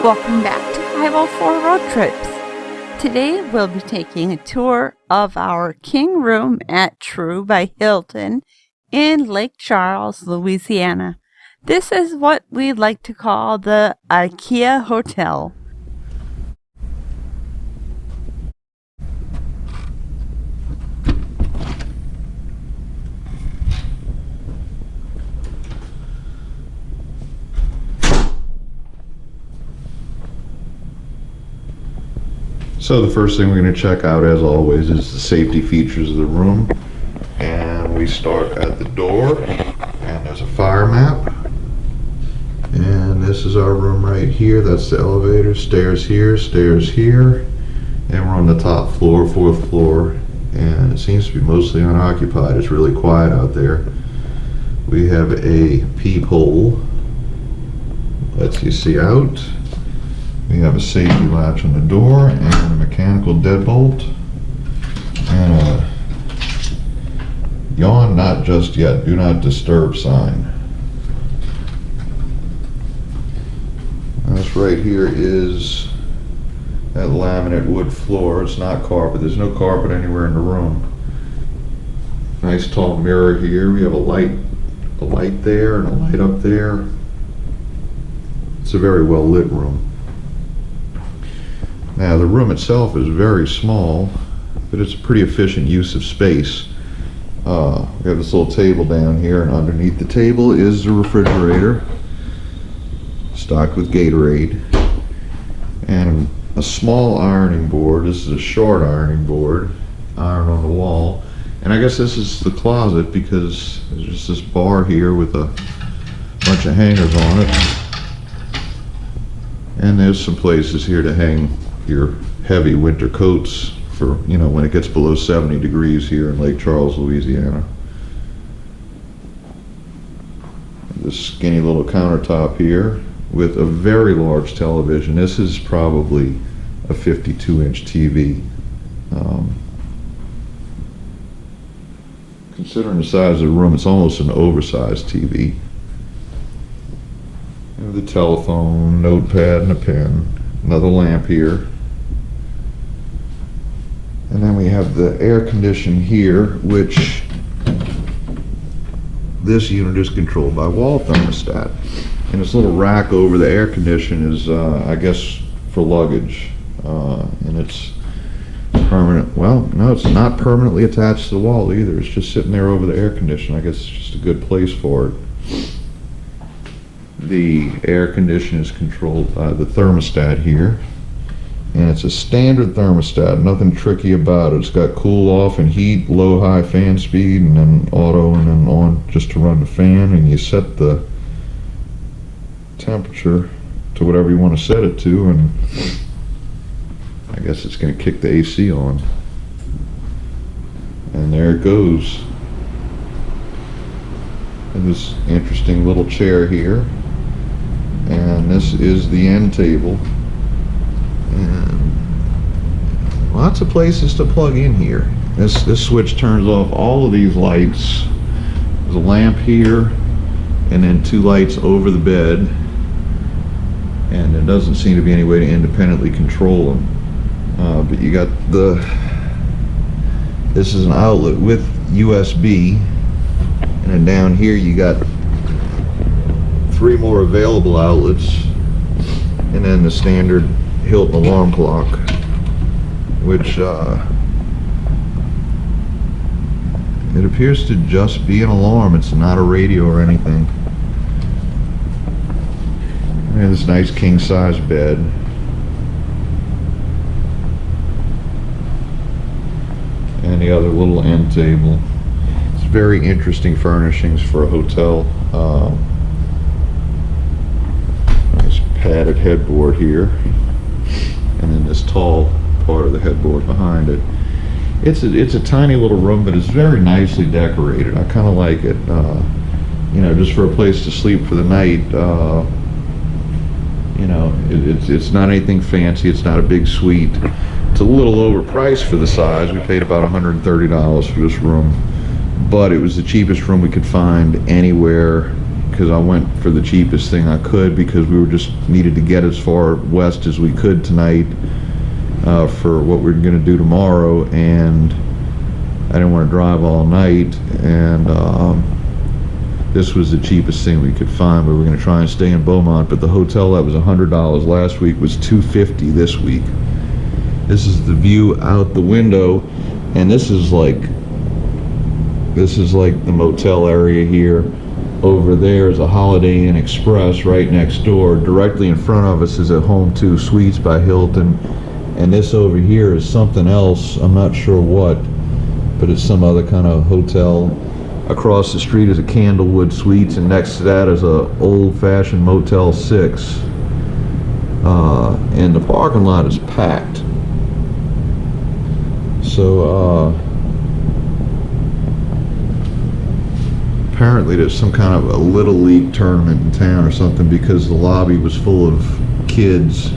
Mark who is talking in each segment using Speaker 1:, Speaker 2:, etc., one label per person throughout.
Speaker 1: Welcome back to 504 Road Trips. Today we'll be taking a tour of our King Room at True by Hilton in Lake Charles, Louisiana. This is what we like to call the IKEA Hotel.
Speaker 2: So the first thing we're going to check out, as always, is the safety features of the room. And we start at the door, and there's a fire map. And this is our room right here. That's the elevator. Stairs here, and we're on the top floor, 4th floor. And it seems to be mostly unoccupied. It's really quiet out there. We have a peephole. Lets you see out. We have a safety latch on the door and a mechanical deadbolt and a yawn not just yet, do not disturb sign. This right here is that laminate wood floor. It's not carpet. There's no carpet anywhere in the room. Nice tall mirror here. We have a light there and a light up there. It's a very well lit room. Now the room itself is very small, but it's a pretty efficient use of space. We have this little table down here, and underneath the table is the refrigerator, stocked with Gatorade, and a small ironing board. This is a short ironing board, iron on the wall. And I guess this is the closet because there's just this bar here with a bunch of hangers on it. And there's some places here to hang your heavy winter coats for, you know, when it gets below 70 degrees here in Lake Charles, Louisiana. This skinny little countertop here with a very large television. This is probably a 52-inch TV. Considering the size of the room, it's almost an oversized TV. You have the telephone, notepad, and a pen. Another lamp here. And then we have the air condition here, which this unit is controlled by wall thermostat. And this little rack over the air condition is, I guess, for luggage. And it's permanent. Well, no, it's not permanently attached to the wall either. It's just sitting there over the air condition. I guess it's just a good place for it. The air condition is controlled by the thermostat here. And it's a standard thermostat, nothing tricky about it. It's got cool off and heat, low, high fan speed, and then auto, and then on just to run the fan. And you set the temperature to whatever you want to set it to, and I guess it's going to kick the AC on. And there it goes. And this interesting little chair here. And this is the end table. And lots of places to plug in here. This switch turns off all of these lights. There's a lamp here, and then 2 lights over the bed. And there doesn't seem to be any way to independently control them. But you got this is an outlet with USB, and then down here you got 3 more available outlets, and then the standard Hilton alarm clock, which it appears to just be an alarm. It's not a radio or anything. And this nice king-size bed. And the other little end table. It's very interesting furnishings for a hotel. Nice padded headboard here. And then this tall part of the headboard behind it. It's a tiny little room, but it's very nicely decorated. I kind of like it. You know, just for a place to sleep for the night. You know, it's not anything fancy. It's not a big suite. It's a little overpriced for the size. We paid about $130 for this room, but it was the cheapest room we could find anywhere because I went for the cheapest thing I could because we were just needed to get as far west as we could tonight for what we're going to do tomorrow, and I didn't want to drive all night, and this was the cheapest thing we could find. We were going to try and stay in Beaumont, but the hotel that was $100 last week was $250 this week. This is the view out the window, and this is like the motel area here. Over there is a Holiday Inn Express right next door. Directly in front of us is a Home 2 Suites by Hilton, and this over here is something else. I'm not sure what, but it's some other kind of hotel. Across the street is a Candlewood Suites, and next to that is a old-fashioned Motel 6. And the parking lot is packed. So apparently there's some kind of a little league tournament in town or something, because the lobby was full of kids,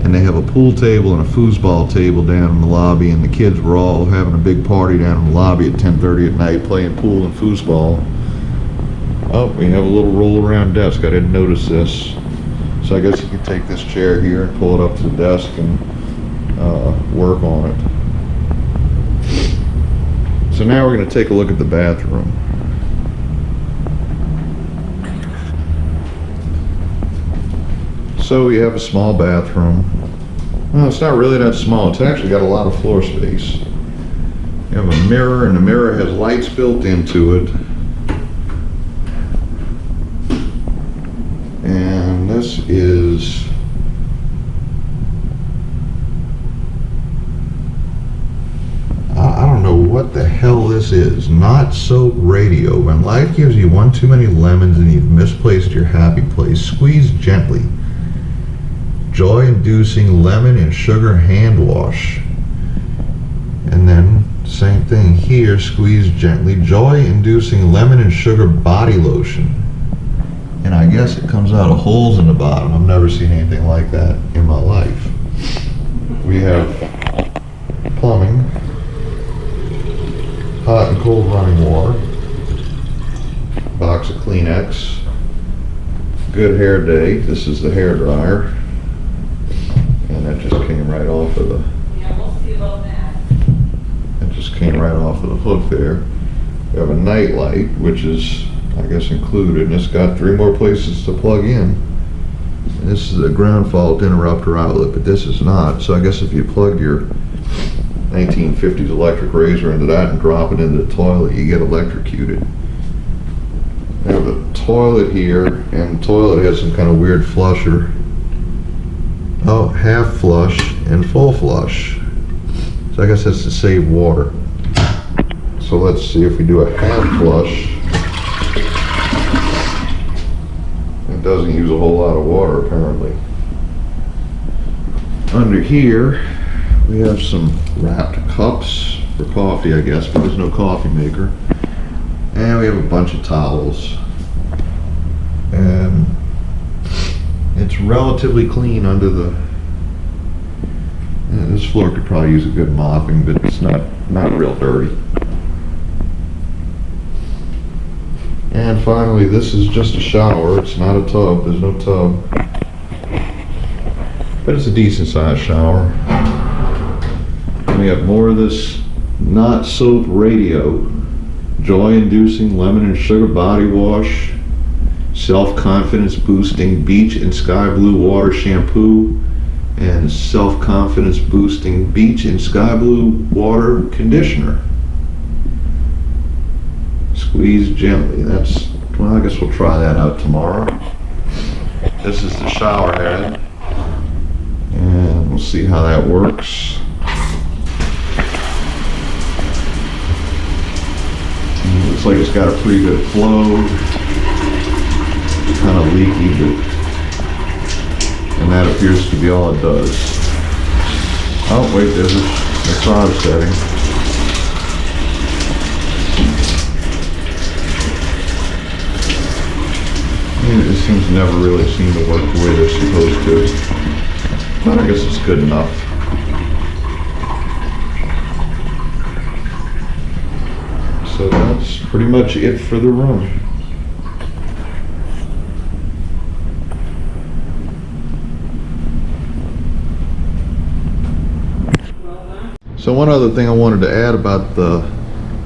Speaker 2: and they have a pool table and a foosball table down in the lobby, and the kids were all having a big party down in the lobby at 10:30 at night playing pool and foosball. Oh, we have a little roll around desk. I didn't notice this. So I guess you can take this chair here and pull it up to the desk and work on it. So now we're going to take a look at the bathroom. So we have a small bathroom. Well, it's not really that small. It's actually got a lot of floor space. You have a mirror, and the mirror has lights built into it. And this is I don't know what the hell this is. Not soap radio. When life gives you one too many lemons and you've misplaced your happy place, squeeze gently. Joy-inducing lemon and sugar hand wash. And then same thing here, squeeze gently. Joy-inducing lemon and sugar body lotion. And I guess it comes out of holes in the bottom. I've never seen anything like that in my life. We have plumbing, hot and cold running water, box of Kleenex, good hair day. This is the hair dryer. And that just came right off of the...
Speaker 1: Yeah, we'll see about that.
Speaker 2: It just came right off of the hook there. We have a night light, which is, I guess, included, and it's got 3 more places to plug in. And this is a ground fault interrupter outlet, but this is not. So I guess if you plug your 1950s electric razor into that and drop it into the toilet, you get electrocuted. We have a toilet here, and the toilet has some kind of weird flusher. Oh, half flush and full flush. So I guess that's to save water. So let's see if we do a half flush. It doesn't use a whole lot of water apparently. Under here we have some wrapped cups for coffee, I guess, but there's no coffee maker. And we have a bunch of towels. And it's relatively clean under the... this floor could probably use a good mopping, but it's not real dirty. And finally, this is just a shower. It's not a tub. There's no tub. But it's a decent sized shower. And we have more of this not soap radio. Joy-inducing lemon and sugar body wash. Self-confidence boosting beach and sky blue water shampoo. And self-confidence boosting beach and sky blue water conditioner. Squeeze gently. That's, well, I guess we'll try that out tomorrow. This is the shower head, and we'll see how that works. And it looks like it's got a pretty good flow. It's kind of leaky, but, and that appears to be all it does. Oh wait, there's a massage setting. It seems to never really seem to work the way they're supposed to. But I guess it's good enough. So that's pretty much it for the room. So one other thing I wanted to add about the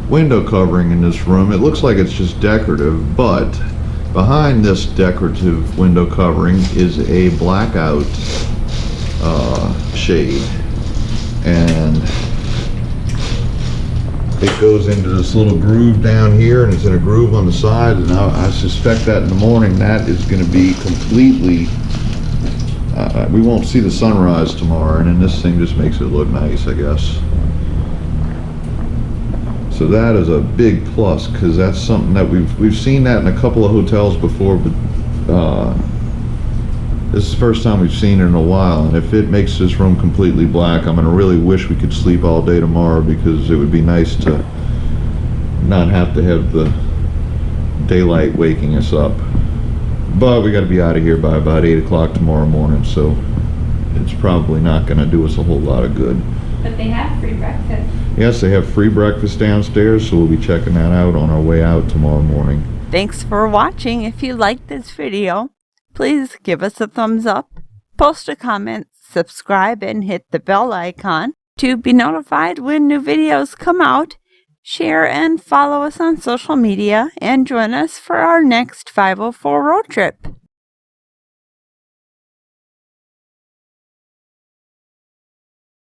Speaker 2: window covering in this room, it looks like it's just decorative, but behind this decorative window covering is a blackout shade, and it goes into this little groove down here, and it's in a groove on the side, and I suspect that in the morning that is going to be completely we won't see the sunrise tomorrow, and then this thing just makes it look nice, I guess. So that is a big plus, because that's something that we've seen that in a couple of hotels before, but this is the first time we've seen it in a while, and if it makes this room completely black, I'm going to really wish we could sleep all day tomorrow, because it would be nice to not have to have the daylight waking us up. But we got to be out of here by about 8 o'clock tomorrow morning, so it's probably not going to do us a whole lot of good.
Speaker 1: But they have free breakfast.
Speaker 2: Yes, they have free breakfast downstairs, so we'll be checking that out on our way out tomorrow morning.
Speaker 1: Thanks for watching. If you liked this video, please give us a thumbs up, post a comment, subscribe, and hit the bell icon to be notified when new videos come out. Share and follow us on social media, and join us for our next 504 road trip.